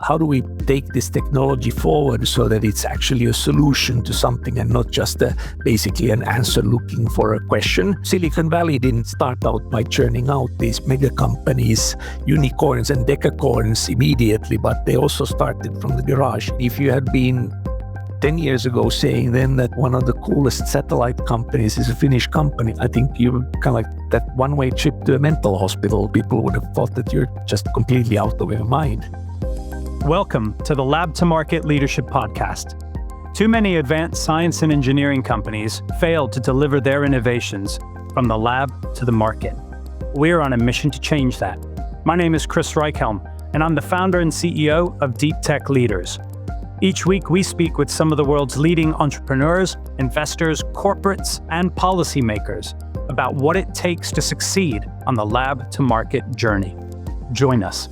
how do we take this technology forward so that it's actually a solution to something and not just basically an answer looking for a question. Silicon Valley didn't start out by churning out these mega companies, unicorns and decacorns immediately, but they also started from the garage. If you had been 10 years ago saying then that one of the coolest satellite companies is a Finnish company, I think you were kind of like that one-way trip to a mental hospital. People would have thought that you're just completely out of your mind. Welcome to the Lab to Market Leadership Podcast. Too many advanced science and engineering companies fail to deliver their innovations from the lab to the market. We're on a mission to change that. My name is Chris Reichhelm, and I'm the founder and CEO of Deep Tech Leaders. Each week, we speak with some of the world's leading entrepreneurs, investors, corporates, and policymakers about what it takes to succeed on the lab to market journey. Join us.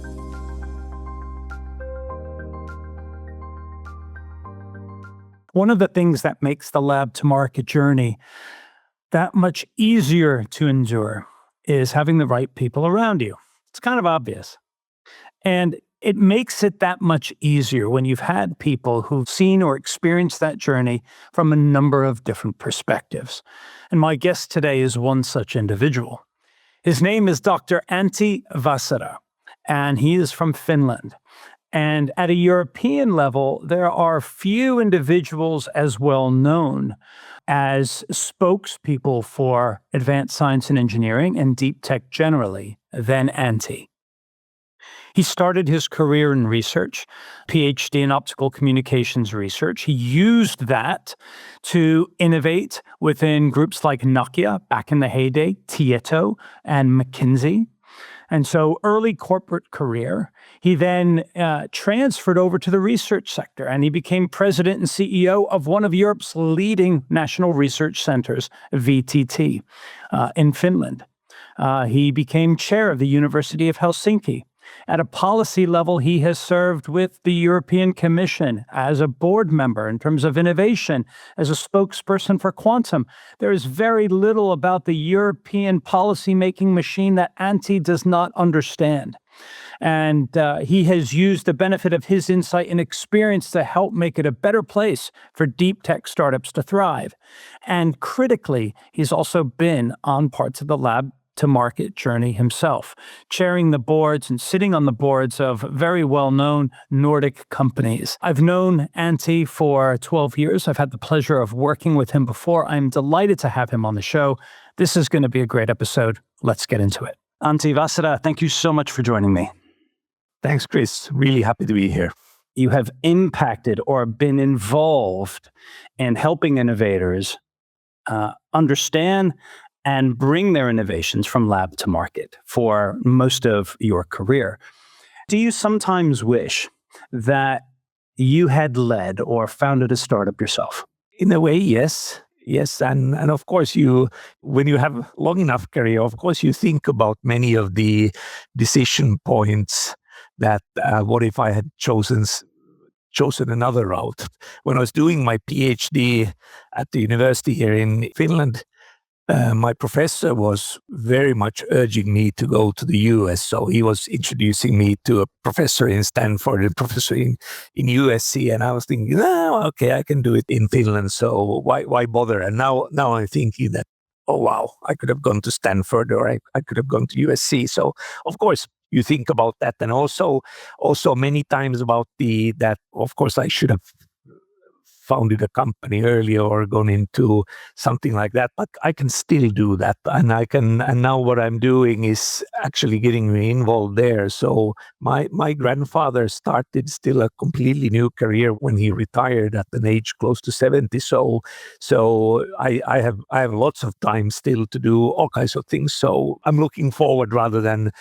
One of the things that makes the lab to market journey that much easier to endure is having the right people around you. It's kind of obvious. And it makes it that much easier when you've had people who've seen or experienced that journey from a number of different perspectives. And my guest today is one such individual. His name is Dr. Antti Vasara, and he is from Finland. And at a European level, there are few individuals as well known as spokespeople for advanced science and engineering and deep tech generally than Antti. He started his career in research, PhD in optical communications research. He used that to innovate within groups like Nokia back in the heyday, Tieto, and McKinsey. And so early corporate career, he then transferred over to the research sector, and he became president and CEO of one of Europe's leading national research centers, VTT, in Finland. He became chair of the University of Helsinki. At a policy level, he has served with the European Commission as a board member in terms of innovation, as a spokesperson for quantum. There is very little about the European policymaking machine that Antti does not understand. And he has used the benefit of his insight and experience to help make it a better place for deep tech startups to thrive. And critically, he's also been on parts of the lab to market journey himself, chairing the boards and sitting on the boards of very well-known Nordic companies. I've known Antti for 12 years. I've had the pleasure of working with him before. I'm delighted to have him on the show. This is going to be a great episode. Let's get into it. Antti Vasara, thank you so much for joining me. Thanks, Chris. Really happy to be here. You have impacted or been involved in helping innovators understand and bring their innovations from lab to market for most of your career. Do you sometimes wish that you had led or founded a startup yourself? In a way, yes. Yes, and of course when you have long enough career, of course you think about many of the decision points that what if I had chosen another route. When I was doing my PhD at the university here in Finland, my professor was very much urging me to go to the US. So he was introducing me to a professor in Stanford, a professor in USC. And I was thinking, no, okay, I can do it in Finland. So why bother? And now I'm thinking that, oh, wow, I could have gone to Stanford or I could have gone to USC. So, of course, you think about that. And also many times about that, of course, I should have founded a company earlier or gone into something like that, but I can still do that. And now what I'm doing is actually getting me involved there. So my grandfather started still a completely new career when he retired at an age close to 70. So I have lots of time still to do all kinds of things. So I'm looking forward rather than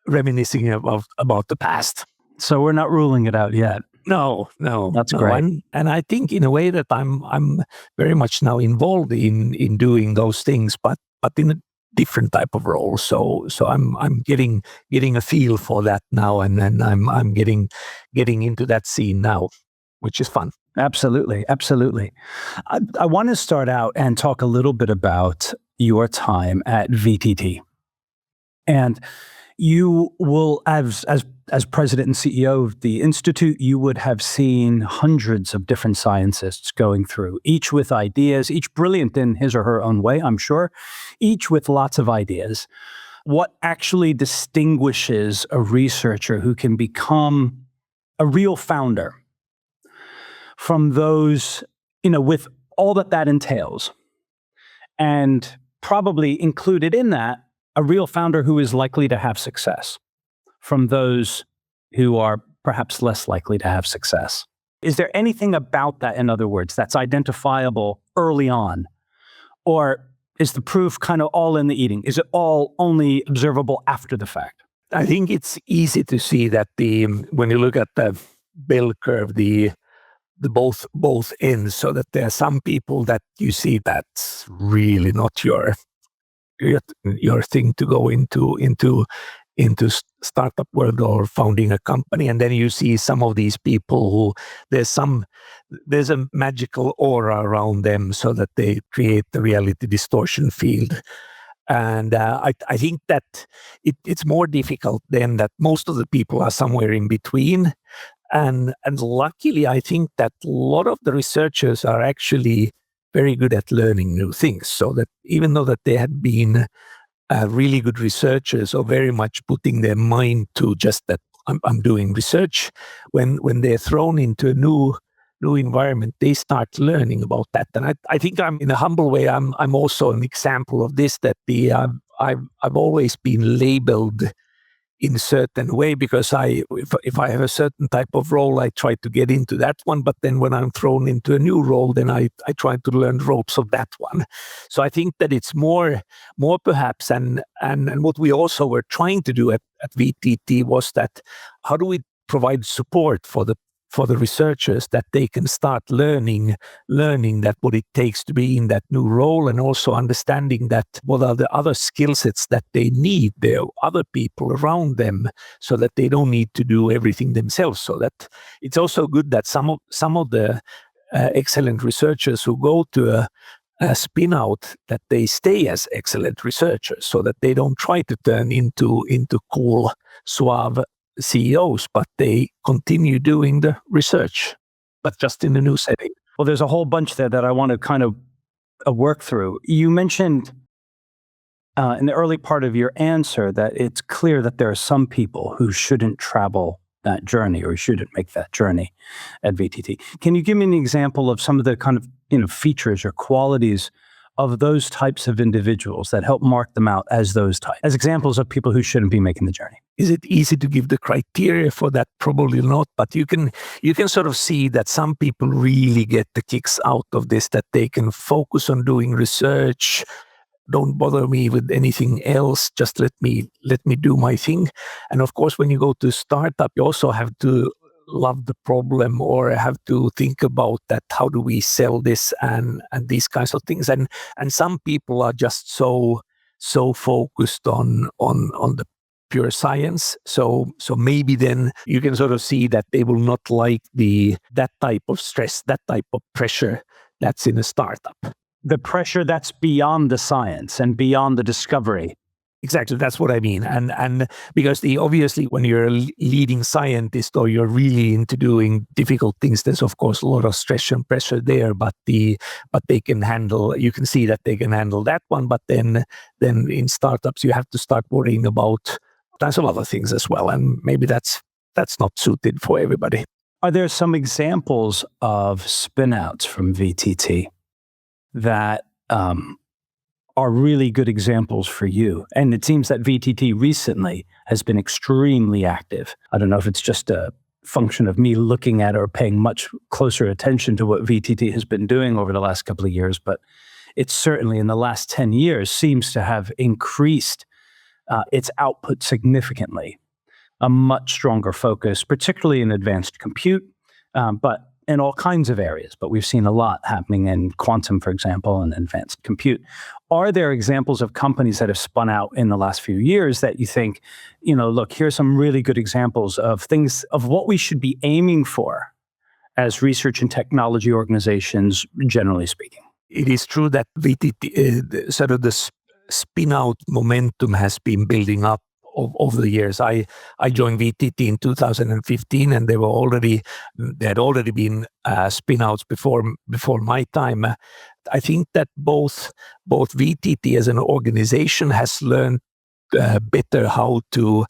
reminiscing about the past. So we're not ruling it out yet. No. That's great. And I think in a way that I'm very much now involved in doing those things, but in a different type of role. So I'm getting a feel for that now, and then I'm getting into that scene now, which is fun. Absolutely. I want to start out and talk a little bit about your time at VTT. And You will, as president and CEO of the Institute, you would have seen hundreds of different scientists going through, each with ideas, each brilliant in his or her own way, I'm sure, each with lots of ideas. What actually distinguishes a researcher who can become a real founder from those, with all that entails, and probably included in that, a real founder who is likely to have success from those who are perhaps less likely to have success. Is there anything about that, in other words, that's identifiable early on? Or is the proof kind of all in the eating? Is it all only observable after the fact? I think it's easy to see that when you look at the bell curve, the both ends, so that there are some people that you see that's really not your thing to go into startup world or founding a company, and then you see some of these people who there's a magical aura around them, so that they create the reality distortion field. And I think that it's more difficult than that. Most of the people are somewhere in between. And luckily, I think that a lot of the researchers are actually very good at learning new things. So that even though that they had been really good researchers, or very much putting their mind to just that I'm doing research, when they're thrown into a new environment, they start learning about that. And I think I'm, in a humble way, I'm also an example of this. That I've always been labeled in a certain way, because if I have a certain type of role, I try to get into that one. But then when I'm thrown into a new role, then I try to learn ropes of that one. So I think that it's more perhaps, and what we also were trying to do at VTT was that, how do we provide support for the researchers, that they can start learning that what it takes to be in that new role, and also understanding that what are the other skill sets that they need. There are other people around them, so that they don't need to do everything themselves. So that it's also good that some of the excellent researchers who go to a Spinout, that they stay as excellent researchers, so that they don't try to turn into cool, suave CEOs, but they continue doing the research, but just in a new setting. Well, there's a whole bunch there that I want to kind of work through. You mentioned in the early part of your answer that it's clear that there are some people who shouldn't travel that journey, or shouldn't make that journey at VTT. Can you give me an example of some of the kind of features or qualities of those types of individuals that help mark them out as those types, as examples of people who shouldn't be making the journey? Is it easy to give the criteria for that? Probably not, but you can sort of see that some people really get the kicks out of this, that they can focus on doing research. Don't bother me with anything else. Just let me do my thing. And of course, when you go to startup, you also have to love the problem, or have to think about that, how do we sell this, and these kinds of things. And some people are just so focused on the pure science. So maybe then you can sort of see that they will not like that type of stress, that type of pressure that's in a startup. The pressure that's beyond the science and beyond the discovery. Exactly, that's what I mean. And because obviously when you're a leading scientist, or you're really into doing difficult things, there's of course a lot of stress and pressure there, but they can handle, you can see that they can handle that one. But then in startups, you have to start worrying about tons of other things as well. And maybe that's not suited for everybody. Are there some examples of spinouts from VTT that are really good examples for you? And it seems that VTT recently has been extremely active. I don't know if it's just a function of me looking at or paying much closer attention to what VTT has been doing over the last couple of years, but it certainly in the last 10 years seems to have increased its output significantly. A much stronger focus, particularly in advanced compute, but in all kinds of areas. But we've seen a lot happening in quantum, for example, and advanced compute. Are there examples of companies that have spun out in the last few years that you think, look, here's some really good examples of things, of what we should be aiming for as research and technology organizations, generally speaking? It is true that VTT, sort of the spin-out momentum has been building up over the years. I joined VTT in 2015, and there had already been spinouts before my time. I think that both VTT as an organization has learned better how to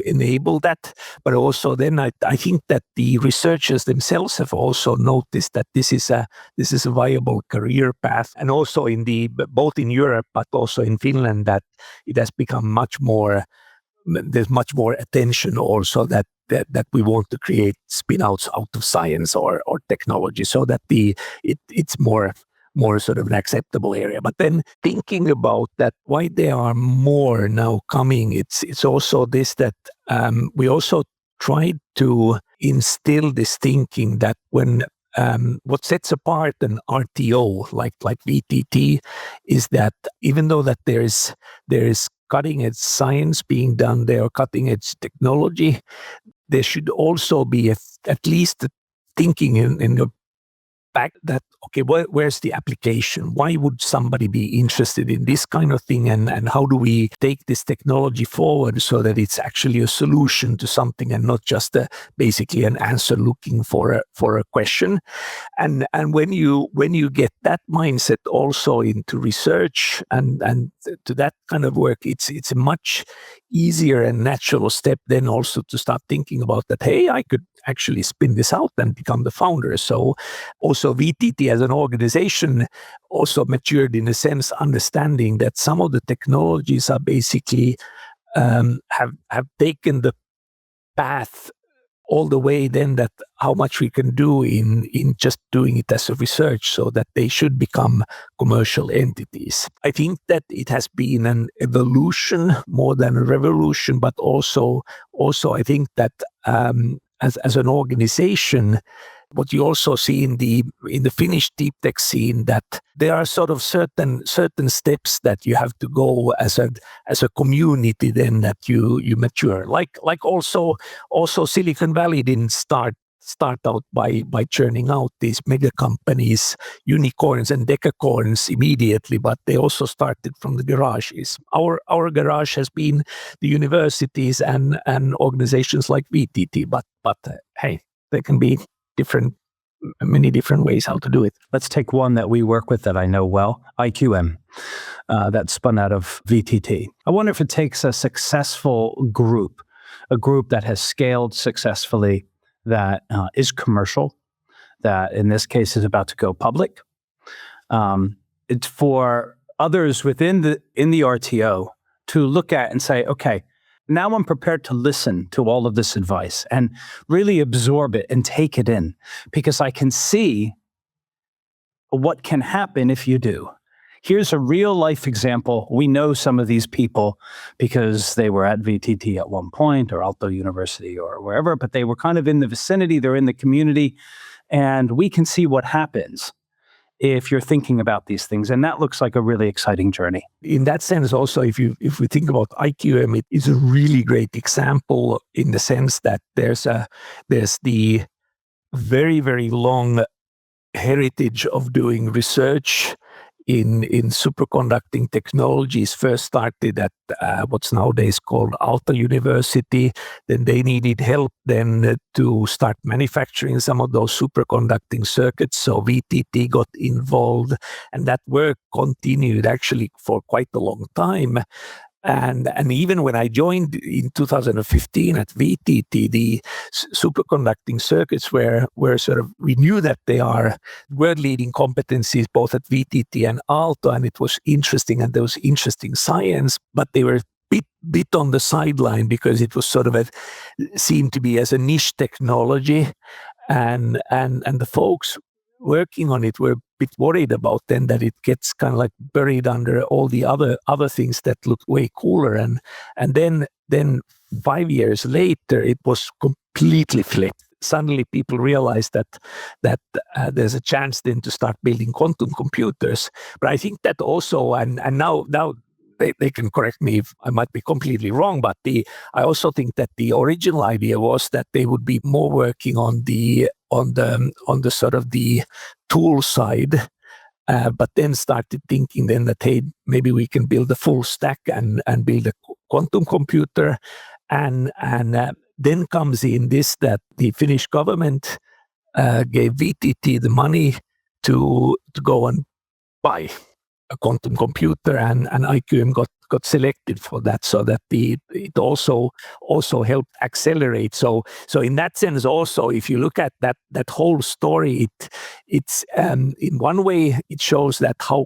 enable that, but also then I think that the researchers themselves have also noticed that this is a viable career path, and also both in Europe but also in Finland, that it has become much more. There's much more attention also that we want to create spinouts out of science or technology, so that it's more sort of an acceptable area. But then thinking about that, why there are more now coming, it's also this, that we also tried to instill this thinking that when what sets apart an RTO like VTT is that even though that there is cutting edge science being done there, or cutting edge technology, there should also be at least thinking in the back that, okay, where's the application? Why would somebody be interested in this kind of thing? And how do we take this technology forward so that it's actually a solution to something and not just basically an answer looking for a question? And when you get that mindset also into research and to that kind of work, it's a much easier and natural step then also to start thinking about that, hey, I could actually spin this out and become the founder. So also VTT as an organization also matured in a sense, understanding that some of the technologies are basically have taken the path all the way then that how much we can do in just doing it as a research, so that they should become commercial entities. I think that it has been an evolution more than a revolution, but also I think that as an organization, what you also see in the Finnish deep tech scene, that there are sort of certain steps that you have to go as a community then that you mature. Like also Silicon Valley didn't start out by churning out these mega companies, unicorns and decacorns immediately, but they also started from the garages. Our garage has been the universities and organizations like VTT, but hey, there can be many different ways how to do it. Let's take one that we work with that I know well, IQM, that spun out of VTT. I wonder if it takes a successful group, a group that has scaled successfully, that is commercial, that in this case is about to go public. It's for others within the RTO to look at and say, okay, now I'm prepared to listen to all of this advice and really absorb it and take it in, because I can see what can happen if you do. Here's a real life example. We know some of these people because they were at VTT at one point, or Aalto University or wherever, but they were kind of in the vicinity, they're in the community, and we can see what happens if you're thinking about these things. And that looks like a really exciting journey. In that sense also, if we think about IQM, it is a really great example in the sense that there's the very, very long heritage of doing research in superconducting technologies. First started at what's nowadays called Aalto University. Then they needed help then to start manufacturing some of those superconducting circuits. So VTT got involved, and that work continued actually for quite a long time. And even when I joined in 2015 at VTT, the superconducting circuits were sort of, we knew that they are world-leading competencies both at VTT and Aalto, and it was interesting, and there was interesting science, but they were bit on the sideline because it was sort of seemed to be as a niche technology, and the folks working on it were a bit worried about then that it gets kind of like buried under all the other things that look way cooler, and then 5 years later it was completely flipped. Suddenly people realized that there's a chance then to start building quantum computers. But I think that also, and now they can correct me if I might be completely wrong, but I also think that the original idea was that they would be more working on the sort of the tool side, but then started thinking then that, hey, maybe we can build a full stack and build a quantum computer, and then comes in this, that the Finnish government gave VTT the money to go and buy a quantum computer, and IQM got selected for that, so that it also helped accelerate. So in that sense, also, if you look at that whole story, it's in one way it shows that how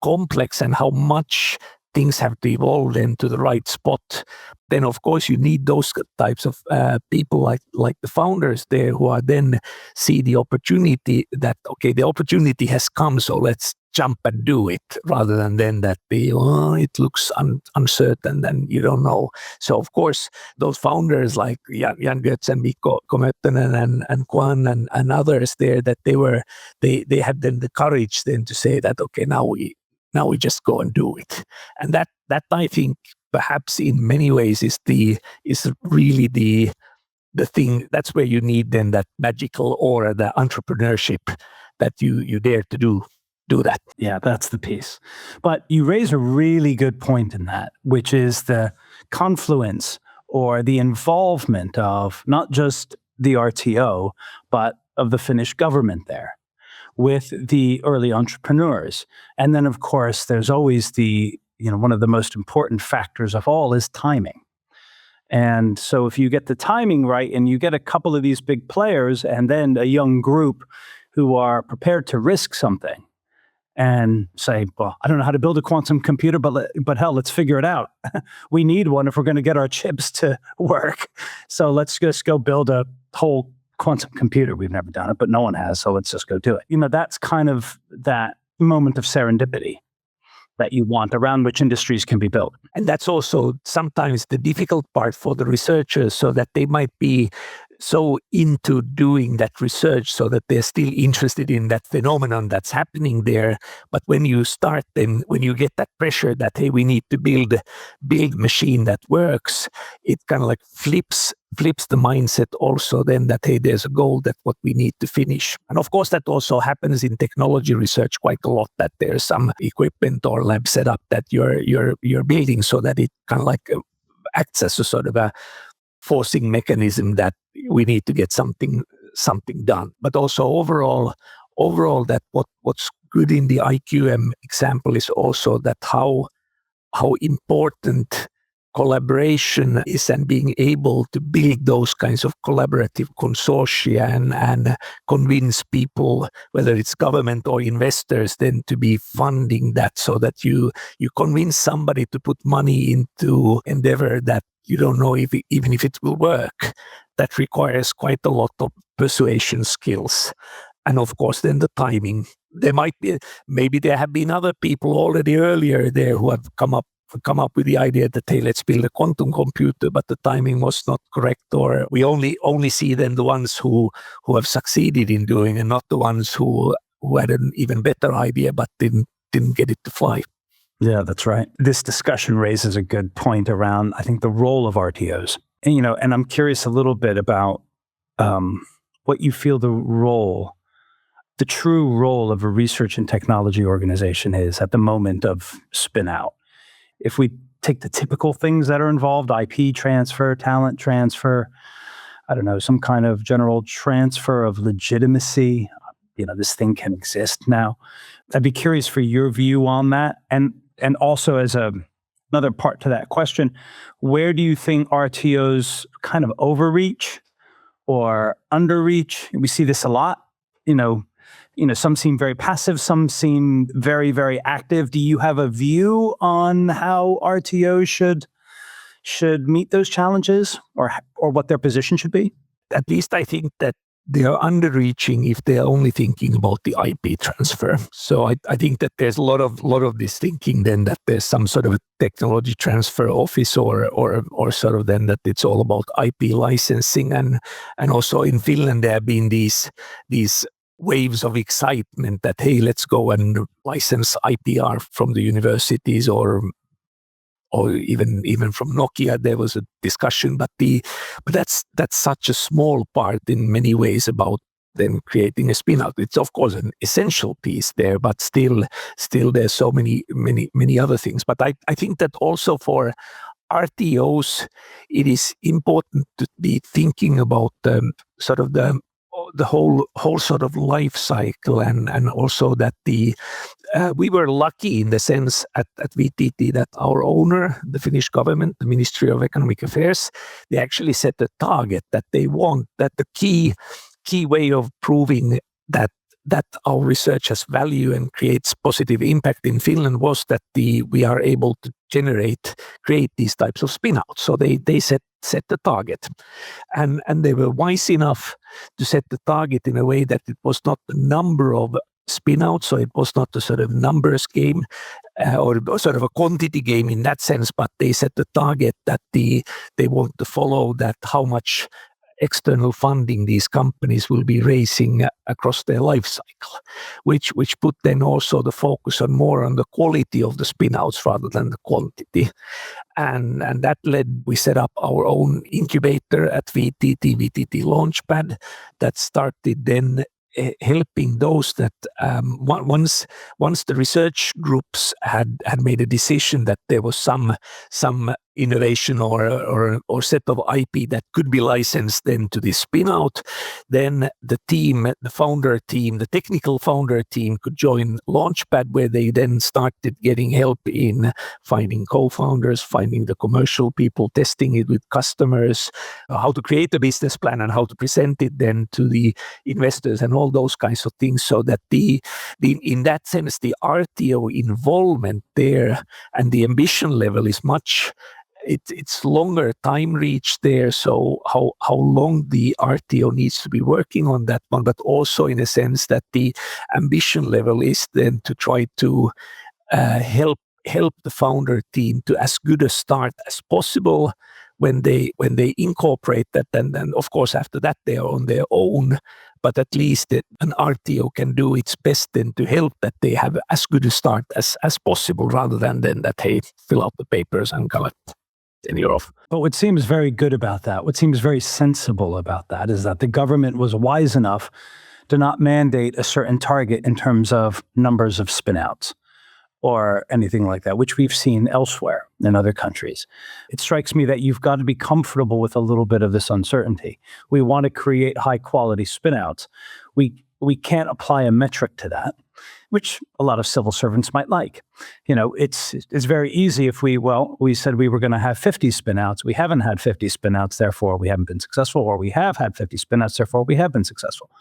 complex and how much things have to evolve into the right spot. Then of course you need those types of people like the founders there, who are then see the opportunity that, okay, the opportunity has come, so let's jump and do it, rather than then that it looks uncertain, then you don't know. So of course those founders like Jan Götz and Mikko Komöttönen and Kwan and others there, that they had then the courage then to say that, okay, now we just go and do it. And that I think perhaps in many ways is really the thing. That's where you need then that magical aura, the entrepreneurship, that you dare to do that. Yeah, that's the piece. But you raise a really good point in that, which is the confluence or the involvement of not just the RTO, but of the Finnish government there with the early entrepreneurs. And then, of course, there's always one of the most important factors of all is timing. And so if you get the timing right and you get a couple of these big players and then a young group who are prepared to risk something and say, well, I don't know how to build a quantum computer, but hell, let's figure it out. We need one if we're going to get our chips to work. So let's just go build a whole quantum computer. We've never done it, but no one has, so let's just go do it. That's kind of that moment of serendipity that you want, around which industries can be built. And that's also sometimes the difficult part for the researchers, so that they might be so into doing that research so that they're still interested in that phenomenon that's happening there. But when you start, then when you get that pressure that, hey, we need to build machine that works, it kind of like flips the mindset also then, that, hey, there's a goal that what we need to finish. And of course that also happens in technology research quite a lot, that there's some equipment or lab setup that you're building, so that it kind of like acts as a sort of a forcing mechanism that we need to get something done. But also overall that what's good in the IQM example is also that how important collaboration is, and being able to build those kinds of collaborative consortia and convince people, whether it's government or investors, then to be funding that, so that you convince somebody to put money into endeavor that you don't know even if it will work. That requires quite a lot of persuasion skills. And of course, then the timing. Maybe there have been other people already earlier there who have come up with the idea that, hey, let's build a quantum computer, but the timing was not correct, or we only see then the ones who have succeeded in doing, and not the ones who had an even better idea but didn't get it to fly. Yeah, that's right. This discussion raises a good point around, I think, the role of RTOs. And I'm curious a little bit about what you feel the true role of a research and technology organization is at the moment of Spinout. If we take the typical things that are involved, IP transfer, talent transfer, I don't know, some kind of general transfer of legitimacy, this thing can exist now. I'd be curious for your view on that. And also as another part to that question, where do you think RTOs kind of overreach or underreach? We see this a lot, some seem very passive, some seem very, very active. Do you have a view on how RTOs should meet those challenges, or what their position should be? At least I think that they are underreaching if they're only thinking about the IP transfer. So I think that there's a lot of this thinking then that there's some sort of a technology transfer office or sort of then that it's all about IP licensing, and also in Finland there have been these waves of excitement that, hey, let's go and license IPR from the universities or even from Nokia. There was a discussion, but that's such a small part in many ways about then creating a Spinout. It's of course an essential piece there, but still there's so many other things. But I think that also for RTOs, it is important to be thinking about sort of the whole sort of life cycle, and also that we were lucky in the sense at VTT that our owner, the Finnish government, the Ministry of Economic Affairs, they actually set a target that they want, that the key way of proving that our research has value and creates positive impact in Finland was that we are able to create these types of spinouts. So they set the target, and they were wise enough to set the target in a way that it was not the number of spinouts, so it was not a sort of numbers game or sort of a quantity game in that sense, but they set the target that they want to follow, that how much external funding these companies will be raising across their life cycle, which put then also the focus on more on the quality of the spinouts rather than the quantity. And that led, we set up our own incubator at VTT Launchpad, that started then helping those that once the research groups had made a decision that there was some innovation or set of IP that could be licensed then to this spinout, then the founder team, the technical founder team could join Launchpad, where they then started getting help in finding co-founders, finding the commercial people, testing it with customers, how to create a business plan and how to present it then to the investors and all those kinds of things, so that in that sense the RTO involvement there and the ambition level is much. It's longer time reach there, so how long the RTO needs to be working on that one, but also in a sense that the ambition level is then to try to help the founder team to as good a start as possible when they incorporate that, and then of course after that they are on their own, but at least an RTO can do its best then to help that they have as good a start as possible, rather than then that, hey, fill out the papers and collect. And you're off. But what seems very good about that, what seems very sensible about that, is that the government was wise enough to not mandate a certain target in terms of numbers of spinouts or anything like that, which we've seen elsewhere in other countries. It strikes me that you've got to be comfortable with a little bit of this uncertainty. We want to create high quality spinouts. We can't apply a metric to that, which a lot of civil servants might like. You know, it's very easy if we said we were going to have 50 spinouts. We haven't had 50 spinouts, therefore we haven't been successful, or we have had 50 spinouts, therefore we have been successful.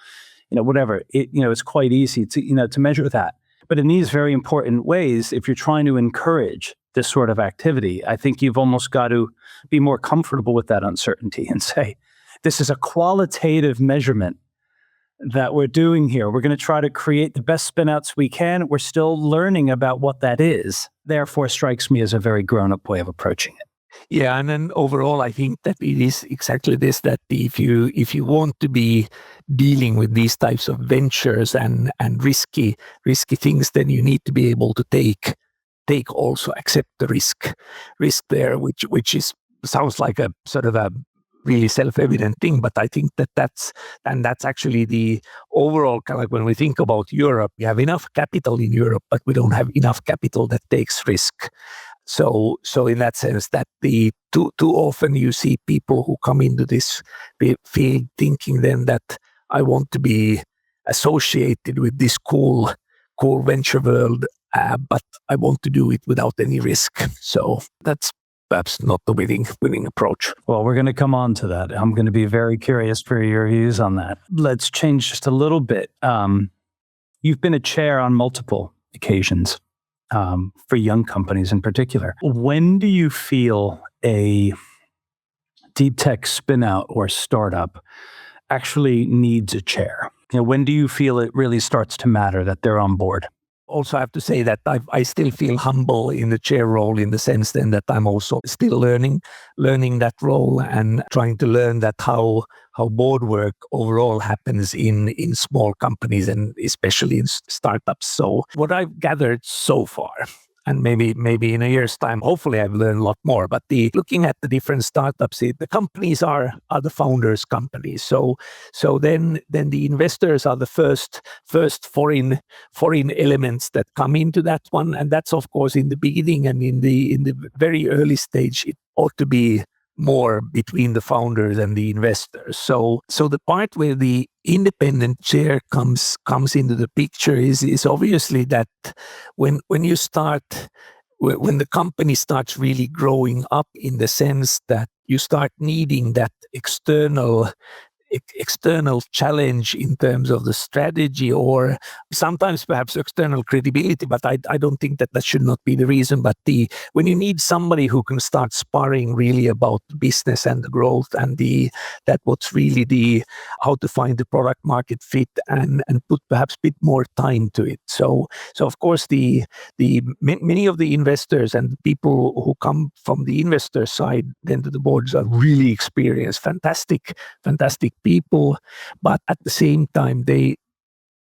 You know, whatever. It's quite easy to measure that. But in these very important ways, if you're trying to encourage this sort of activity, I think you've almost got to be more comfortable with that uncertainty and say, this is a qualitative measurement that we're doing here. We're going to try to create the best spinouts we can. We're still learning about what that is. Therefore, strikes me as a very grown-up way of approaching it. Yeah, and then overall, I think that it is exactly this, that if you want to be dealing with these types of ventures and risky things, then you need to be able to accept the risk there, which sounds like a sort of a really self-evident thing, but I think that's actually the overall kind of, like when we think about Europe, we have enough capital in Europe, but we don't have enough capital that takes risk. So in that sense, that too often you see people who come into this field thinking then that I want to be associated with this cool venture world, but I want to do it without any risk. So that's perhaps not the winning approach. Well, we're going to come on to that. I'm going to be very curious for your views on that. Let's change just a little bit. You've been a chair on multiple occasions for young companies in particular. When do you feel a deep tech spinout or startup actually needs a chair? When do you feel it really starts to matter that they're on board? Also, I have to say that I still feel humble in the chair role, in the sense then that I'm also still learning that role and trying to learn that how board work overall happens in small companies and especially in startups. So what I've gathered so far, And maybe in a year's time, hopefully I've learned a lot more. But looking at the different startups, the companies are the founders' companies. So then the investors are the first foreign elements that come into that one, and that's of course in the beginning and in the very early stage. It ought to be more between the founders and the investors. So the part where the independent chair comes into the picture is obviously that when you start, when the company starts really growing up, in the sense that you start needing that external challenge in terms of the strategy, or sometimes perhaps external credibility, but I don't think that should not be the reason. But when you need somebody who can start sparring really about the business and the growth and that what's really how to find the product market fit and put perhaps a bit more time to it. So of course many of the investors and the people who come from the investor side then to the boards are really experienced, fantastic people, but at the same time they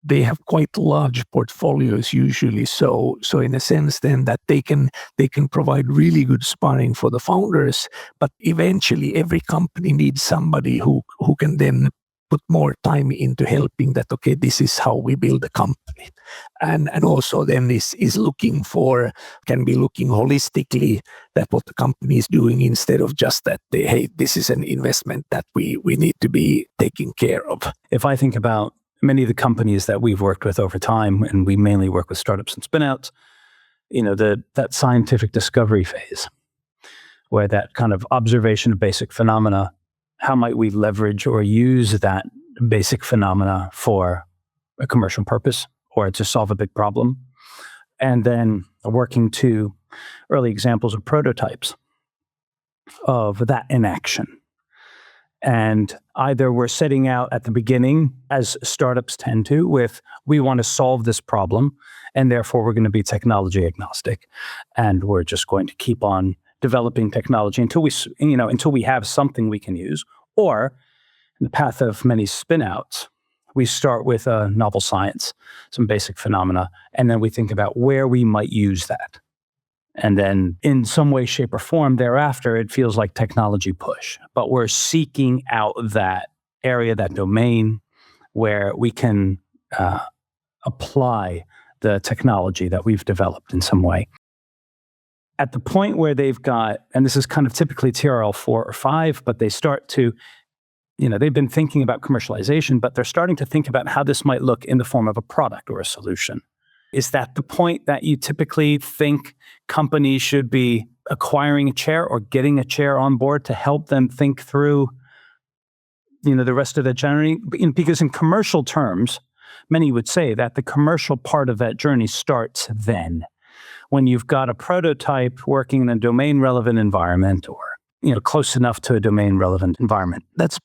have quite large portfolios usually. So in a sense then that they can provide really good sparring for the founders, but eventually every company needs somebody who can then put more time into helping that, okay, this is how we build a company. And also then this can be looking holistically at what the company is doing, instead of just that hey, this is an investment that we need to be taking care of. If I think about many of the companies that we've worked with over time, and we mainly work with startups and spinouts, that scientific discovery phase, where that kind of observation of basic phenomena, how might we leverage or use that basic phenomena for a commercial purpose or to solve a big problem? And then working to early examples of prototypes of that in action. And either we're setting out at the beginning, as startups tend to, with we want to solve this problem, and therefore we're going to be technology agnostic, and we're just going to keep on developing technology until we have something we can use. Or in the path of many spinouts, we start with a novel science, some basic phenomena, and then we think about where we might use that. And then in some way, shape, or form thereafter, it feels like technology push. But we're seeking out that area, that domain, where we can apply the technology that we've developed in some way. At the point where they've got, and this is kind of typically TRL 4 or 5, but they start to, they've been thinking about commercialization, but they're starting to think about how this might look in the form of a product or a solution. Is that the point that you typically think companies should be acquiring a chair or getting a chair on board to help them think through, the rest of the journey? Because in commercial terms, many would say that the commercial part of that journey starts then, when you've got a prototype working in a domain-relevant environment, or close enough to a domain-relevant environment. That's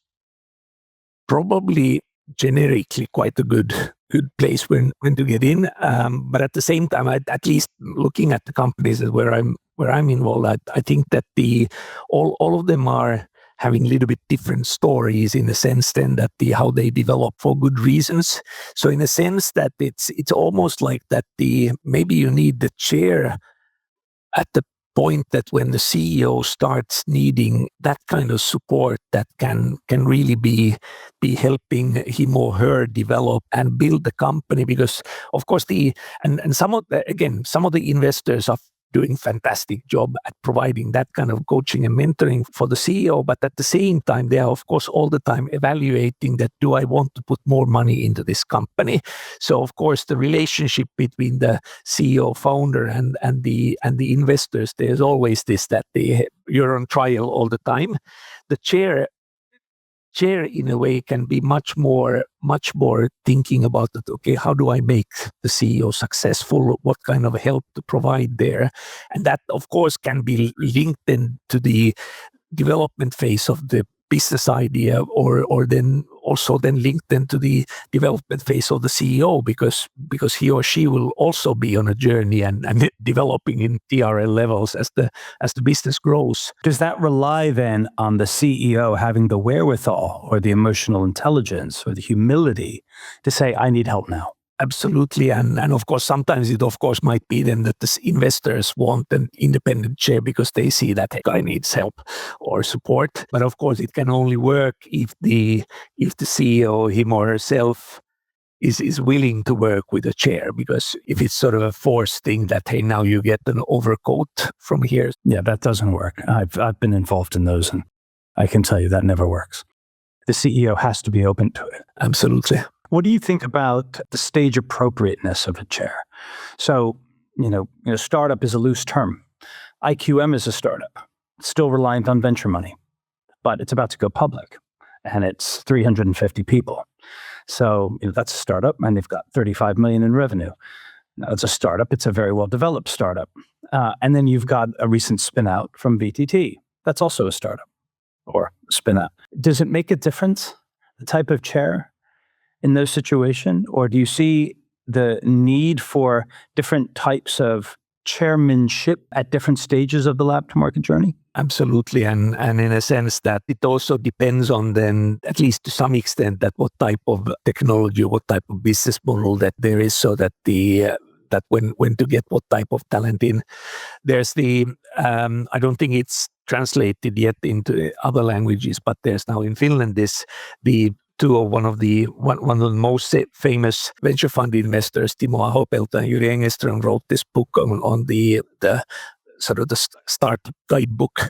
probably generically quite a good place when to get in. But at the same time, at least looking at the companies where I'm involved, I think that all of them are having a little bit different stories, in the sense then that how they develop for good reasons. So in a sense that it's almost like that maybe you need the chair at the point that when the CEO starts needing that kind of support that can really be helping him or her develop and build the company. Because of course some of the investors are doing fantastic job at providing that kind of coaching and mentoring for the CEO, but at the same time they are of course all the time evaluating that, do I want to put more money into this company? So of course the relationship between the CEO founder and the investors, there's always this that you're on trial all the time. The chair in a way can be much more thinking about it. Okay, how do I make the CEO successful? What kind of help to provide there? And that of course can be linked then to the development phase of the business idea, or then also then linked into the development phase of the CEO, because he or she will also be on a journey and developing in TRL levels as the business grows. Does that rely then on the CEO having the wherewithal or the emotional intelligence or the humility to say, I need help now? Absolutely. And of course, sometimes it of course might be then that the investors want an independent chair because they see that guy needs help or support. But of course, it can only work if the CEO, him or herself, is willing to work with a chair, because if it's sort of a forced thing that, hey, now you get an overcoat from here. Yeah, that doesn't work. I've been involved in those, and I can tell you that never works. The CEO has to be open to it. Absolutely. What do you think about the stage appropriateness of a chair? So, startup is a loose term. IQM is a startup, still reliant on venture money, but it's about to go public, and it's 350 people. So that's a startup, and they've got 35 million in revenue. Now, it's a startup. It's a very well-developed startup. And then you've got a recent spin-out from VTT. That's also a startup or a spin-out. Does it make a difference, the type of chair in those situations? Or do you see the need for different types of chairmanship at different stages of the lab to market journey? Absolutely. And in a sense that it also depends on then, at least to some extent, that what type of technology, what type of business model that there is, so that that when to get what type of talent in. There's I don't think it's translated yet into other languages, but there's now in Finland one of the most famous venture fund investors, Timo Ahopelto and Jyri Engelström, wrote this book on the sort of the startup guidebook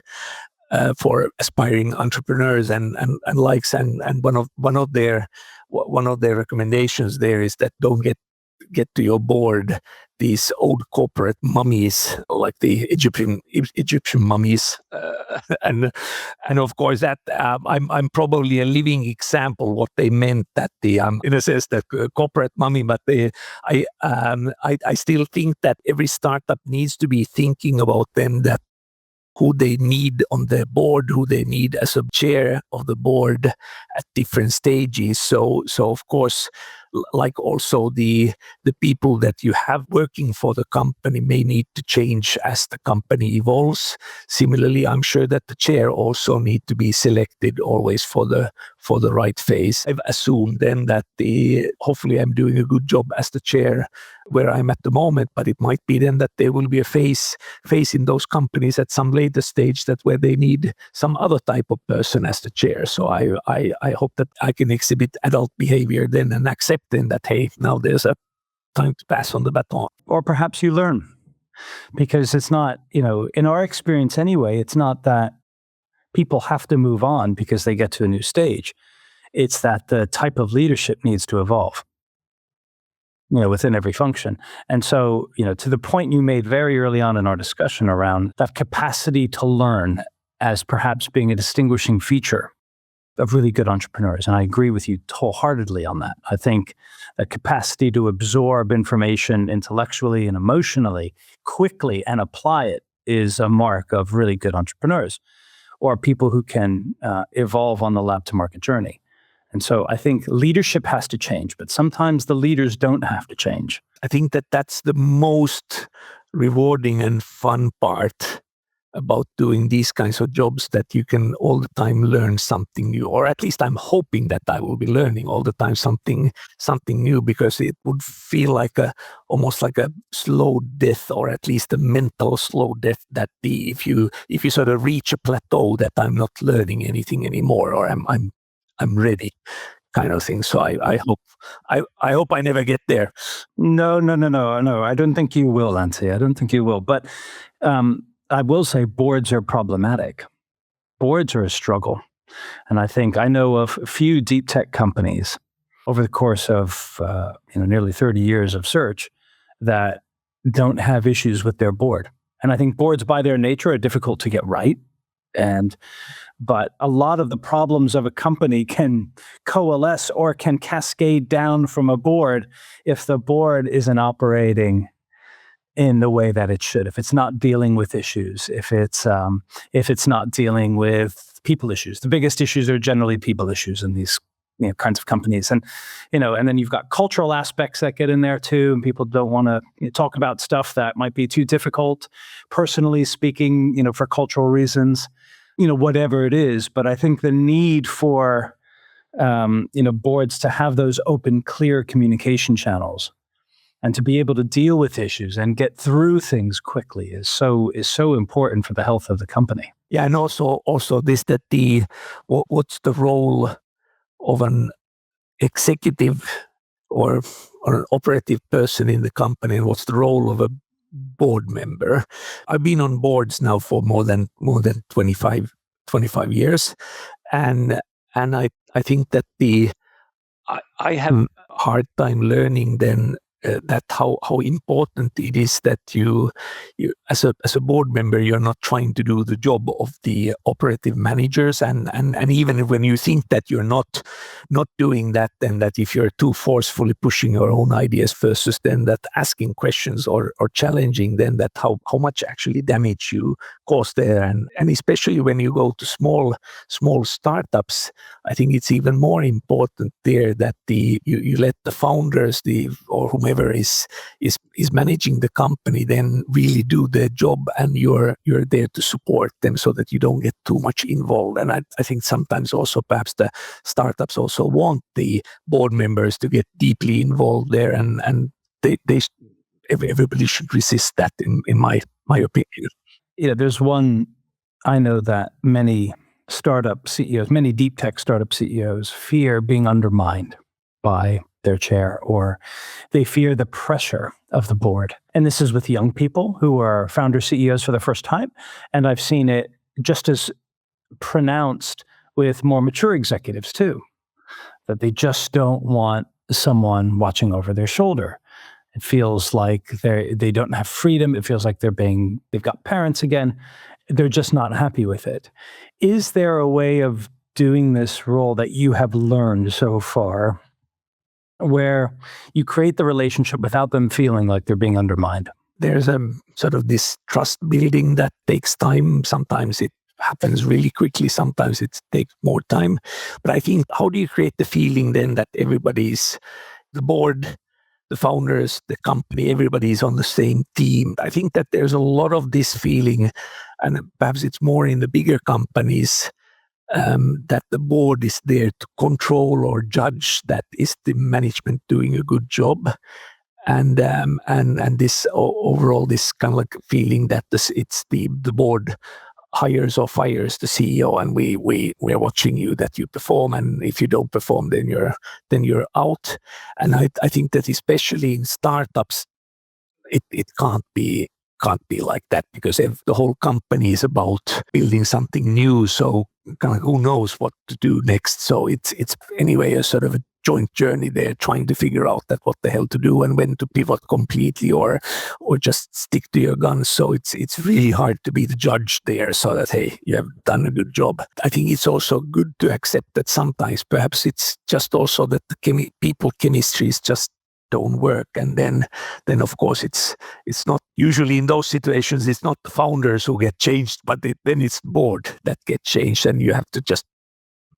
for aspiring entrepreneurs and likes, and one of their recommendations there is that don't get to your board these old corporate mummies like the Egyptian mummies, and of course that I'm probably a living example what they meant, that in a sense that corporate mummy, but I still think that every startup needs to be thinking about them, that who they need on their board, who they need as a chair of the board at different stages. So of course, like also the people that you have working for the company may need to change as the company evolves. Similarly, I'm sure that the chair also need to be selected always for the right phase. I've assumed then that hopefully I'm doing a good job as the chair where I'm at the moment, but it might be then that there will be a phase in those companies at some later stage where they need some other type of person as the chair. So I hope that I can exhibit adult behavior then and accept then that, hey, now there's a time to pass on the baton. Or perhaps you learn, because it's not, in our experience anyway, it's not that people have to move on because they get to a new stage. It's that the type of leadership needs to evolve, within every function. And so, to the point you made very early on in our discussion around that capacity to learn as perhaps being a distinguishing feature of really good entrepreneurs. And I agree with you wholeheartedly on that. I think that capacity to absorb information intellectually and emotionally quickly and apply it is a mark of really good entrepreneurs, or people who can evolve on the lab to market journey. And so I think leadership has to change, but sometimes the leaders don't have to change. I think that that's the most rewarding and fun part about doing these kinds of jobs, that you can all the time learn something new, or at least I'm hoping that I will be learning all the time something new, because it would feel like almost like a slow death, or at least a mental slow death, that if you sort of reach a plateau that I'm not learning anything anymore, or I'm ready, kind of thing. So I hope I never get there. No. I don't think you will, Antti. I don't think you will. But I will say boards are problematic. Boards are a struggle. And I know of a few deep tech companies over the course of nearly 30 years of search that don't have issues with their board. And I think boards by their nature are difficult to get right. But a lot of the problems of a company can coalesce or can cascade down from a board if the board isn't operating in the way that it should, if it's not dealing with issues, if it's not dealing with people issues. The biggest issues are generally people issues in these kinds of companies. And and then you've got cultural aspects that get in there too, and people don't want to talk about stuff that might be too difficult, personally speaking, for cultural reasons, whatever it is. But I think the need for boards to have those open, clear communication channels And to be able to deal with issues and get through things quickly is so important for the health of the company. Yeah, and also this that what's the role of an executive or an operative person in the company, and what's the role of a board member? I've been on boards now for more than 25 years, and I think that I have a hard time learning then that how important it is that you as a board member, you're not trying to do the job of the operative managers, and even when you think that you're not doing that, then that if you're too forcefully pushing your own ideas versus then that asking questions or challenging, then that how much actually damage you cause there, and especially when you go to small startups, I think it's even more important there that you let the founders or whomever is managing the company then really do their job, and you're there to support them so that you don't get too much involved. And I think sometimes also perhaps the startups also want the board members to get deeply involved there, and everybody should resist that in my opinion. There's one, I know that many startup CEOs, many deep tech startup CEOs fear being undermined by their chair, or they fear the pressure of the board. And this is with young people who are founder CEOs for the first time. And I've seen it just as pronounced with more mature executives too, that they just don't want someone watching over their shoulder. It feels like they don't have freedom. It feels like they've got parents again. They're just not happy with it. Is there a way of doing this role that you have learned so far where you create the relationship without them feeling like they're being undermined? There's a sort of this trust building that takes time. Sometimes it happens really quickly. Sometimes it takes more time. But I think, how do you create the feeling then that everybody's, the board, the founders, the company, everybody's on the same team? I think that there's a lot of this feeling, and perhaps it's more in the bigger companies, that the board is there to control or judge that is the management doing a good job, and this overall this kind of like feeling that it's the board hires or fires the CEO, and we're watching you that you perform, and if you don't perform, then you're out. And I think that especially in startups, it can't be like that, because if the whole company is about building something new, so kind of who knows what to do next. So it's anyway a sort of a joint journey there, trying to figure out that what the hell to do and when to pivot completely or just stick to your guns. So it's really hard to be the judge there, so that, hey, you have done a good job. I think it's also good to accept that sometimes perhaps it's just also that the people chemistries just don't work, and then of course it's not usually in those situations, it's not the founders who get changed, but then it's the board that get changed, and you have to just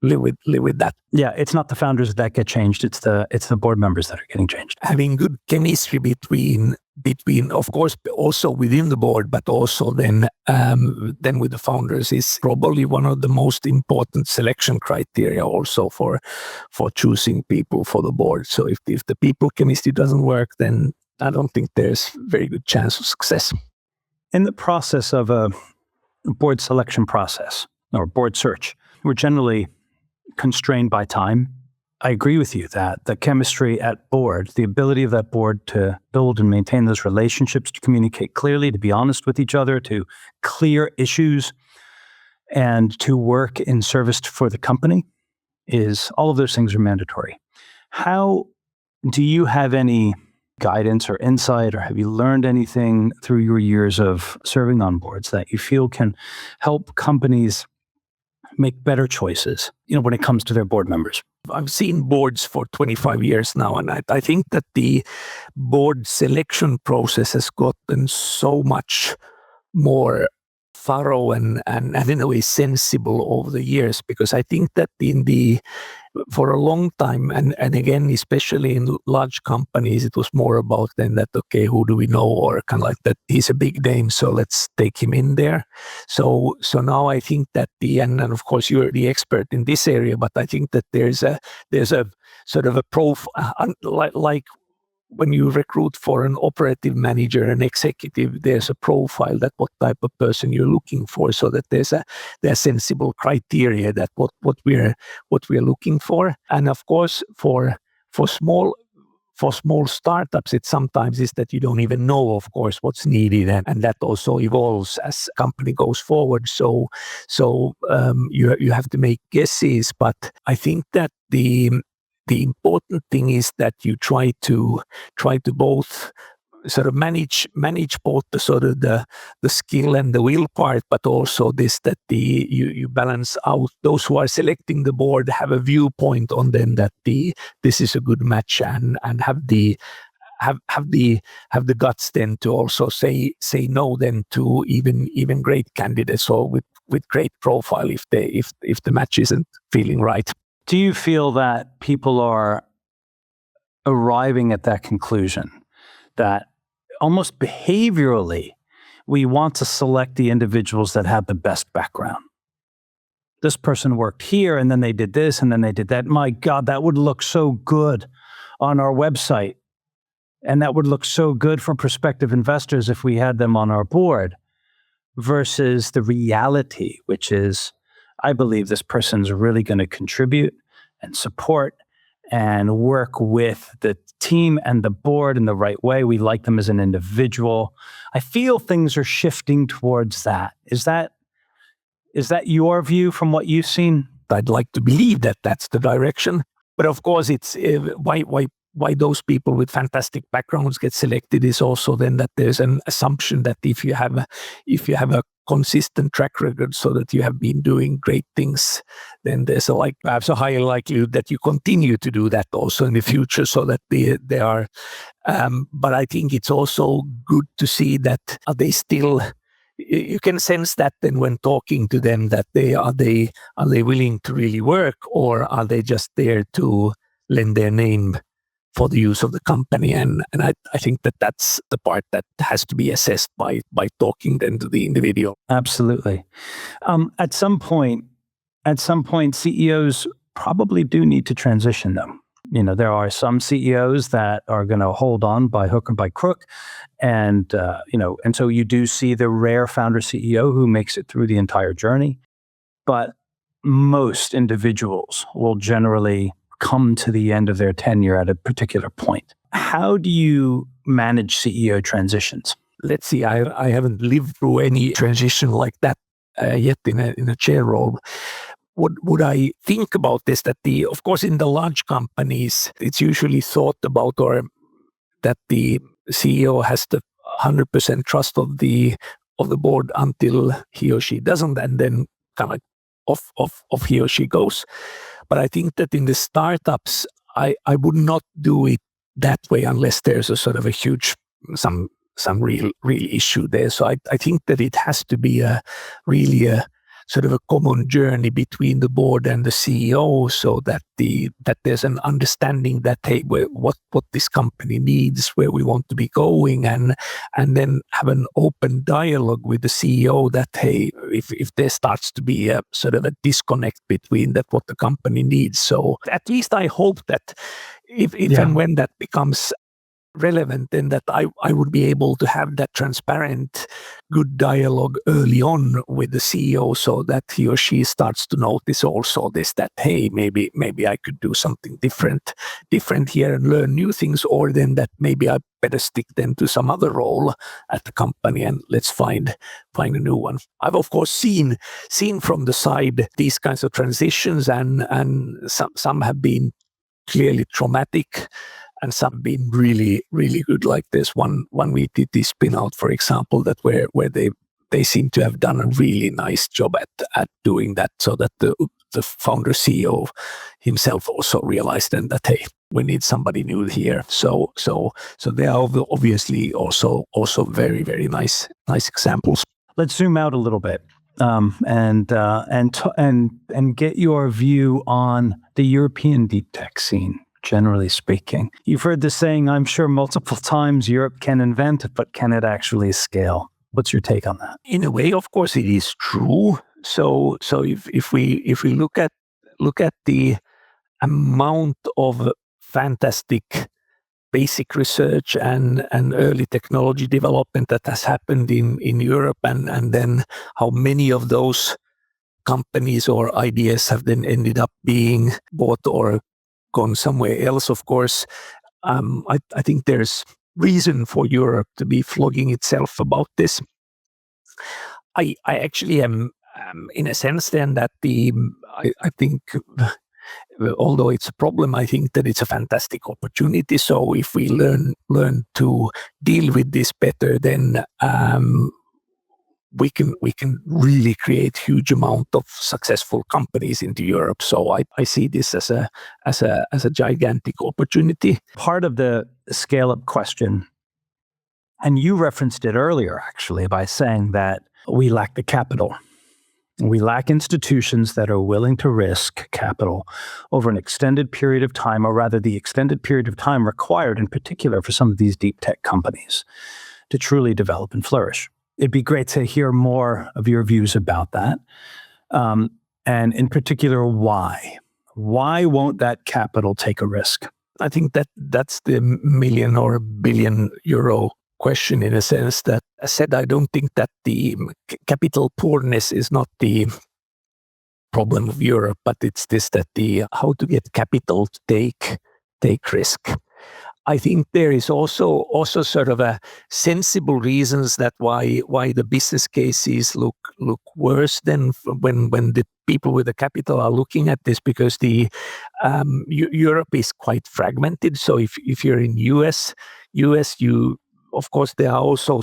live with that. Yeah, it's not the founders that get changed, it's the board members that are getting changed. Having good chemistry between of course also within the board, but also then with the founders is probably one of the most important selection criteria also for choosing people for the board. So if the people chemistry doesn't work, then I don't think there's very good chance of success. In the process of a board selection process or board search, we're generally constrained by time. I agree with you that the chemistry at board, the ability of that board to build and maintain those relationships, to communicate clearly, to be honest with each other, to clear issues, and to work in service for the company, is all of those things are mandatory. How do you have any guidance or insight, or have you learned anything through your years of serving on boards that you feel can help companies make better choices, when it comes to their board members? I've seen boards for 25 years now, and I think that the board selection process has gotten so much more thorough and in a way sensible over the years, because I think that for a long time, and again, especially in large companies, it was more about then that, okay, who do we know, or kind of like that he's a big name, so let's take him in there. So now I think that and of course you're the expert in this area, but I think that there's a sort of a like when you recruit for an operative manager, an executive, there's a profile that what type of person you're looking for, so that there's sensible criteria that what we're looking for. And of course, for small startups, it sometimes is that you don't even know, of course, what's needed, and that also evolves as company goes forward. So you have to make guesses, but I think that the important thing is that you try to both sort of manage both the sort of the skill and the will part, but also this, that you balance out those who are selecting the board, have a viewpoint on them that this is a good match, and have the guts then to also say no then to even great candidates, or with great profile if the match isn't feeling right. Do you feel that people are arriving at that conclusion that almost behaviorally we want to select the individuals that have the best background? This person worked here, and then they did this, and then they did that. My God, that would look so good on our website. And that would look so good for prospective investors if we had them on our board, versus the reality, which is, I believe this person's really going to contribute and support and work with the team and the board in the right way. We like them as an individual. I feel things are shifting towards that. Is that your view from what you've seen? I'd like to believe that that's the direction. But of course, it's why those people with fantastic backgrounds get selected is also then that there's an assumption that if you have a consistent track record, so that you have been doing great things, then there's perhaps a higher likelihood that you continue to do that also in the future, so that they are. But I think it's also good to see that they still. You can sense that then when talking to them, that are they willing to really work, or are they just there to lend their name for the use of the company? And I think that that's the part that has to be assessed by talking then to the individual. Absolutely. At some point, CEOs probably do need to transition them. There are some CEOs that are going to hold on by hook or by crook. And, and so you do see the rare founder CEO who makes it through the entire journey. But most individuals will generally come to the end of their tenure at a particular point. How do you manage CEO transitions? Let's see, I haven't lived through any transition like that yet in a chair role. What would I think about this? That of course, in the large companies, it's usually thought about, or that the CEO has the 100% trust of the board until he or she doesn't, and then kind of off he or she goes. But I think that in the startups, I would not do it that way unless there's a sort of a huge some real issue there. So I think that it has to be really a sort of a common journey between the board and the CEO, so that there's an understanding that, hey, what this company needs, where we want to be going, and then have an open dialogue with the CEO that, hey, if there starts to be a sort of a disconnect between that what the company needs. So at least I hope that if and when that becomes relevant, then that I would be able to have that transparent, good dialogue early on with the CEO, so that he or she starts to notice also this, that, hey, maybe I could do something different here and learn new things, or then that maybe I better stick then to some other role at the company and let's find a new one. I've of course seen from the side these kinds of transitions, and some have been clearly traumatic, and some been really, really good. Like this one we did, the Spinout, for example, that where they seem to have done a really nice job at doing that, so that the founder CEO himself also realized then that, hey, we need somebody new here. So they are obviously also very, very nice examples. Let's zoom out a little bit and get your view on the European deep tech scene. Generally speaking, you've heard the saying, I'm sure, multiple times: Europe can invent, but can it actually scale? What's your take on that? In a way, of course, it is true. So if we look at the amount of fantastic basic research and early technology development that has happened in Europe, and then how many of those companies or ideas have then ended up being bought or gone somewhere else. Of course, I think there's reason for Europe to be flogging itself about this. I actually am, in a sense, then that I think, although it's a problem, I think that it's a fantastic opportunity. So if we learn to deal with this better, then we can really create huge amount of successful companies into Europe. So I see this as a gigantic opportunity. Part of the scale-up question, and you referenced it earlier, actually, by saying that we lack the capital. We lack institutions that are willing to risk capital over an extended period of time, or rather the extended period of time required in particular for some of these deep tech companies to truly develop and flourish. It'd be great to hear more of your views about that. And in particular, why? Why won't that capital take a risk? I think that's the million or billion euro question, in a sense that, as said, I don't think that the capital poorness is not the problem of Europe, but it's this, that how to get capital to take risk. I think there is also sort of a sensible reasons that why the business cases look worse than when the people with the capital are looking at this, because Europe is quite fragmented. So if you're in US, you, of course, there are also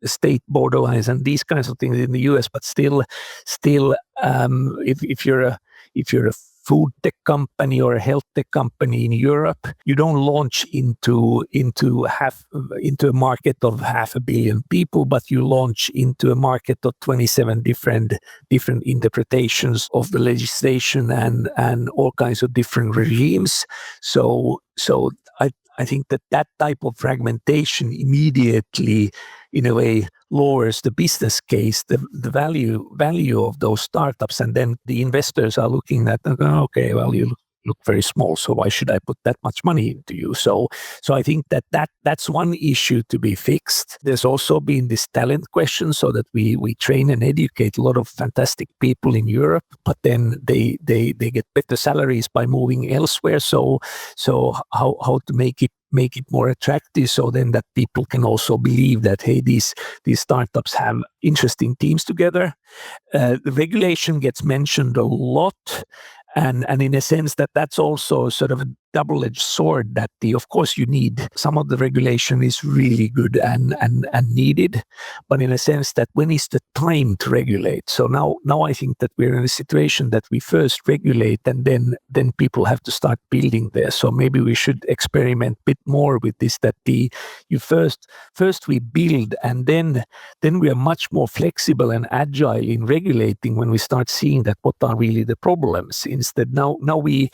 state borderlines and these kinds of things in the US, but still, if you're a food tech company or a health tech company in Europe, you don't launch into a market of 500 million people, but you launch into a market of 27 different interpretations of the legislation and all kinds of different regimes. So I think that type of fragmentation immediately, in a way, lowers the business case, the value of those startups, and then the investors are looking at, okay, well, you look very small, so why should I put that much money into you? So I think that's one issue to be fixed. There's also been this talent question, so that we train and educate a lot of fantastic people in Europe, but then they get better salaries by moving elsewhere. So how to make it more attractive, so then that people can also believe that, hey, these startups have interesting teams together. The regulation gets mentioned a lot. And in a sense that's also sort of a double-edged sword, that of course you need some of the regulation is really good and needed, but in a sense that when is the time to regulate? So now I think that we're in a situation that we first regulate and then people have to start building there. So maybe we should experiment a bit more with this, that you first we build and then we are much more flexible and agile in regulating when we start seeing that what are really the problems. Instead now we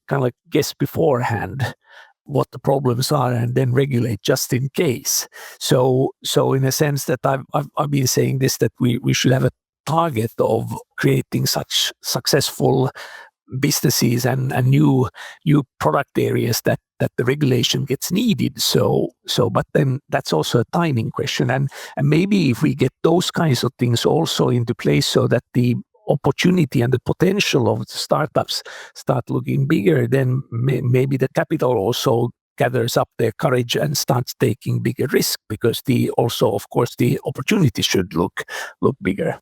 kind of guess beforehand what the problems are and then regulate just in case. So in a sense that I've been saying this, that we should have a target of creating such successful businesses and new product areas that the regulation gets needed. So but then that's also a timing question, and maybe if we get those kinds of things also into place, so that the opportunity and the potential of the startups start looking bigger, then maybe the capital also gathers up their courage and starts taking bigger risk, because also of course the opportunity should look bigger.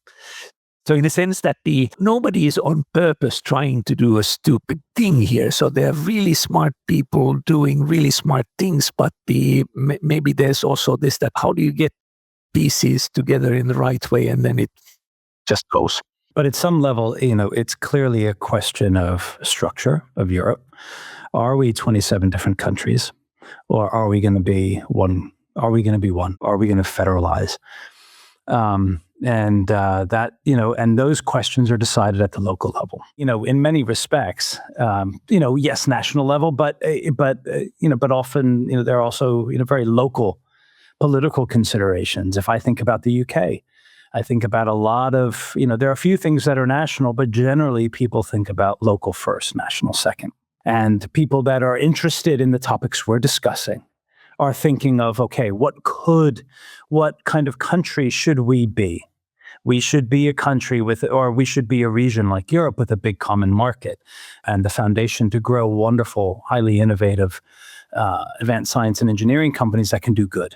So in a sense that nobody is on purpose trying to do a stupid thing here. So there are really smart people doing really smart things, but maybe there's also this, that how do you get pieces together in the right way, and then it just goes. But at some level, it's clearly a question of structure of Europe. Are we 27 different countries, or are we going to be one? Are we going to federalize? And those questions are decided at the local level. In many respects, yes, national level, but often, there are also, very local political considerations. If I think about the UK, I think about a lot of, there are a few things that are national, but generally people think about local first, national second. And people that are interested in the topics we're discussing are thinking of, okay, what kind of country should we be? We should be a country or we should be a region like Europe with a big common market and the foundation to grow wonderful, highly innovative, advanced science and engineering companies that can do good.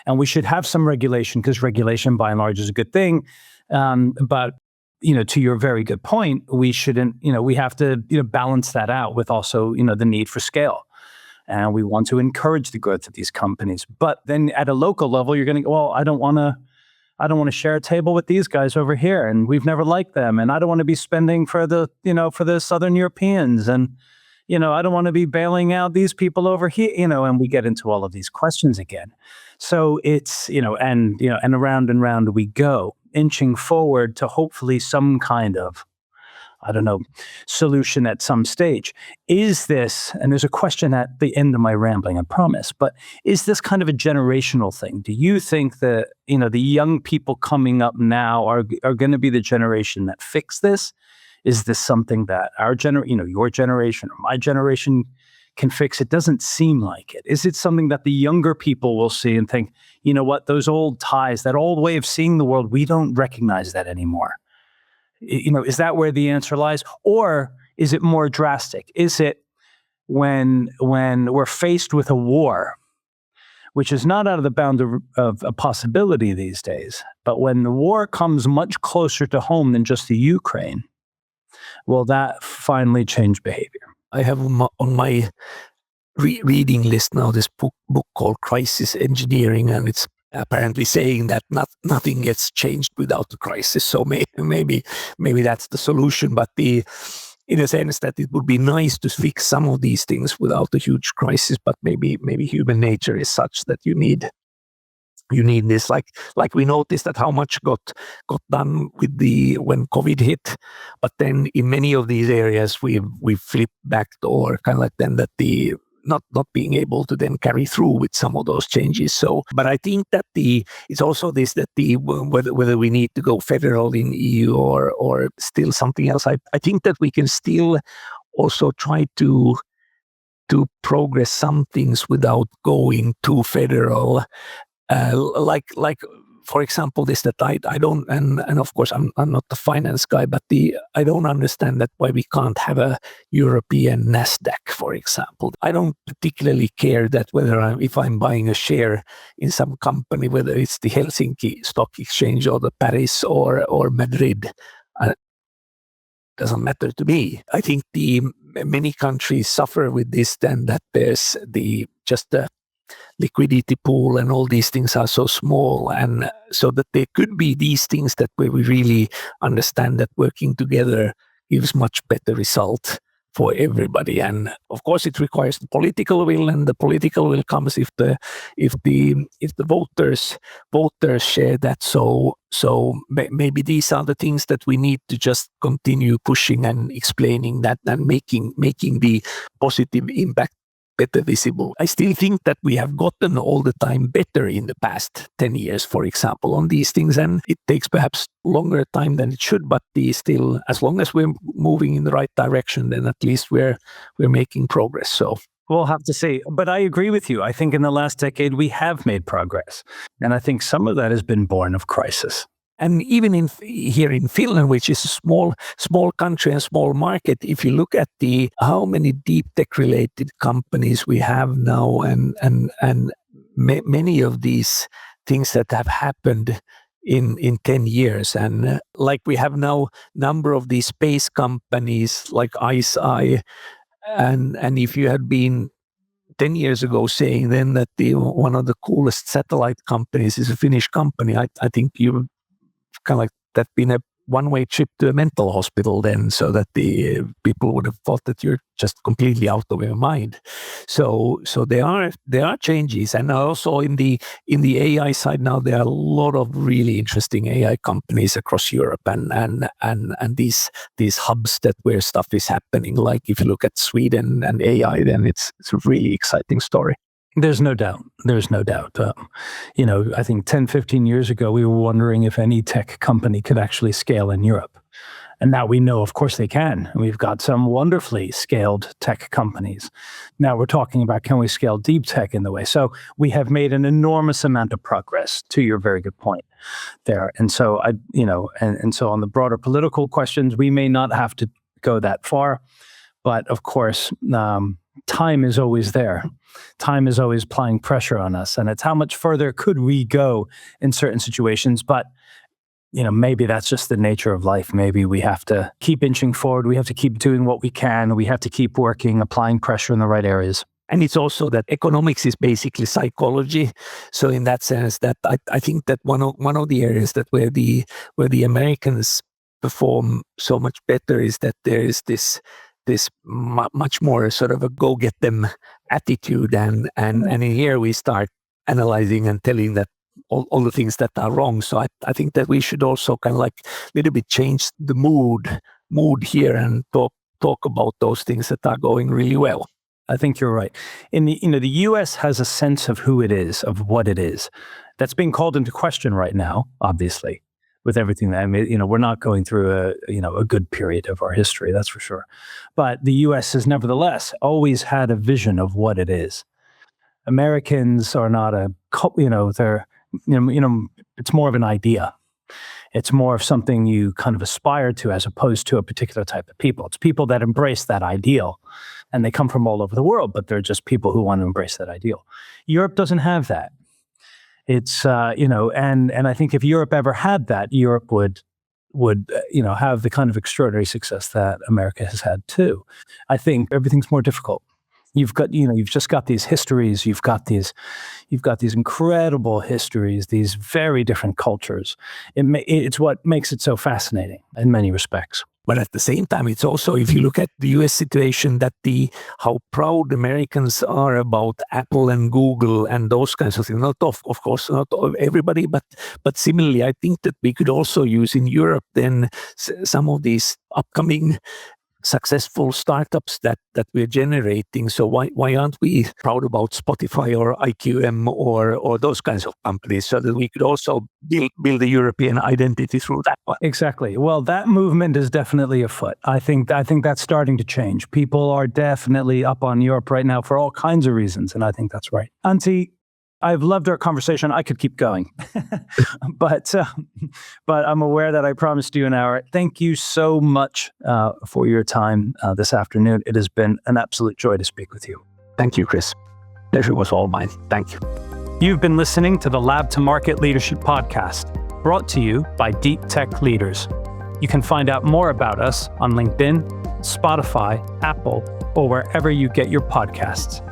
And we should have some regulation, because regulation by and large is a good thing. But to your very good point, we shouldn't, we have to, balance that out with also, the need for scale. And we want to encourage the growth of these companies. But then at a local level, you're going to go, well, I don't want to share a table with these guys over here, and we've never liked them, and I don't want to be spending for the Southern Europeans, and I don't want to be bailing out these people over here, and we get into all of these questions again. So it's and around and round we go, inching forward to hopefully some kind of, solution at some stage. Is this, and there's a question at the end of my rambling, I promise, but is this kind of a generational thing? Do you think that, the young people coming up now are going to be the generation that fix this? Is this something that your generation or my generation can fix? It doesn't seem like it. Is it something that the younger people will see and think, you know what, those old ties, that old way of seeing the world, we don't recognize that anymore? Is that where the answer lies? Or is it more drastic? Is it when we're faced with a war, which is not out of the bound of a possibility these days, but when the war comes much closer to home than just the Ukraine, will that finally change behavior? I have on my reading list now this book called Crisis Engineering, and it's apparently saying that nothing gets changed without the crisis. So maybe that's the solution. But in a sense that it would be nice to fix some of these things without a huge crisis. But maybe human nature is such that you need this. Like we noticed that how much got done with when COVID hit, but then in many of these areas we flipped back, or kind of like then that the not being able to then carry through with some of those changes. So, but I think that it's also this, that whether we need to go federal in EU or still something else. I think that we can still also try to progress some things without going too federal. Like for example, this, that I don't, and of course I'm not the finance guy, but I don't understand that why we can't have a European NASDAQ, for example. I don't particularly care that if I'm buying a share in some company, whether it's the Helsinki Stock Exchange or the Paris or Madrid. Doesn't matter to me. I think many countries suffer with this, then that there's the liquidity pool and all these things are so small, and so that there could be these things that where we really understand that working together gives much better result for everybody. And of course it requires the political will, and the political will comes if the voters share that. So maybe these are the things that we need to just continue pushing and explaining that, and making the positive impact better visible. I still think that we have gotten all the time better in the past 10 years, for example, on these things, and it takes perhaps longer time than it should, but still, as long as we're moving in the right direction, then at least we're making progress. So we'll have to see. But I agree with you. I think in the last decade we have made progress, and I think some of that has been born of crisis. And even here in Finland, which is a small country and small market, if you look at how many deep tech related companies we have now, and many of these things that have happened in 10 years, and like we have now number of these space companies like ICEYE, and if you had been 10 years ago saying then that one of the coolest satellite companies is a Finnish company, I think you kind of like that been a one-way trip to a mental hospital then, so that the people would have thought that you're just completely out of your mind. So there are changes, and also in the AI side now there are a lot of really interesting AI companies across Europe, and these hubs that where stuff is happening. Like if you look at Sweden and AI, then it's a really exciting story. There's no doubt. I think 10, 15 years ago, we were wondering if any tech company could actually scale in Europe. And now we know, of course, they can. And we've got some wonderfully scaled tech companies. Now we're talking about, can we scale deep tech in the way? So we have made an enormous amount of progress, to your very good point there. And so and so on the broader political questions, we may not have to go that far. But of course, time is always there. Time is always applying pressure on us. And it's how much further could we go in certain situations? But maybe that's just the nature of life. Maybe we have to keep inching forward. We have to keep doing what we can. We have to keep working, applying pressure in the right areas. And it's also that economics is basically psychology. So in that sense, that I think that one of the areas that where the Americans perform so much better is that there is this much more sort of a go get them attitude, and in here we start analyzing and telling that all the things that are wrong. So I think that we should also kind of like a little bit change the mood here and talk about those things that are going really well. I think you're right. The U.S. has a sense of who it is, of what it is. That's being called into question right now, obviously, with everything that, we're not going through a good period of our history, that's for sure. But the U.S. has nevertheless always had a vision of what it is. Americans are not they're, it's more of an idea. It's more of something you kind of aspire to, as opposed to a particular type of people. It's people that embrace that ideal, and they come from all over the world, but they're just people who want to embrace that ideal. Europe doesn't have that. It's and I think if Europe ever had that, Europe would have the kind of extraordinary success that America has had too. I think everything's more difficult. You've just got these histories. You've got these incredible histories. These very different cultures. It's what makes it so fascinating in many respects. But at the same time, it's also, if you look at the U.S. situation, that how proud Americans are about Apple and Google and those kinds of things. Not of course, not everybody, but similarly, I think that we could also use in Europe then some of these upcoming successful startups that we're generating. So why aren't we proud about Spotify or IQM or those kinds of companies, so that we could also build a European identity through that one? Exactly. Well, that movement is definitely afoot. I think that's starting to change. People are definitely up on Europe right now for all kinds of reasons, and I think that's right. Antti, I've loved our conversation. I could keep going, but I'm aware that I promised you an hour. Thank you so much for your time this afternoon. It has been an absolute joy to speak with you. Thank you, Chris. Pleasure was all mine. Thank you. You've been listening to the Lab to Market Leadership Podcast, brought to you by Deep Tech Leaders. You can find out more about us on LinkedIn, Spotify, Apple, or wherever you get your podcasts.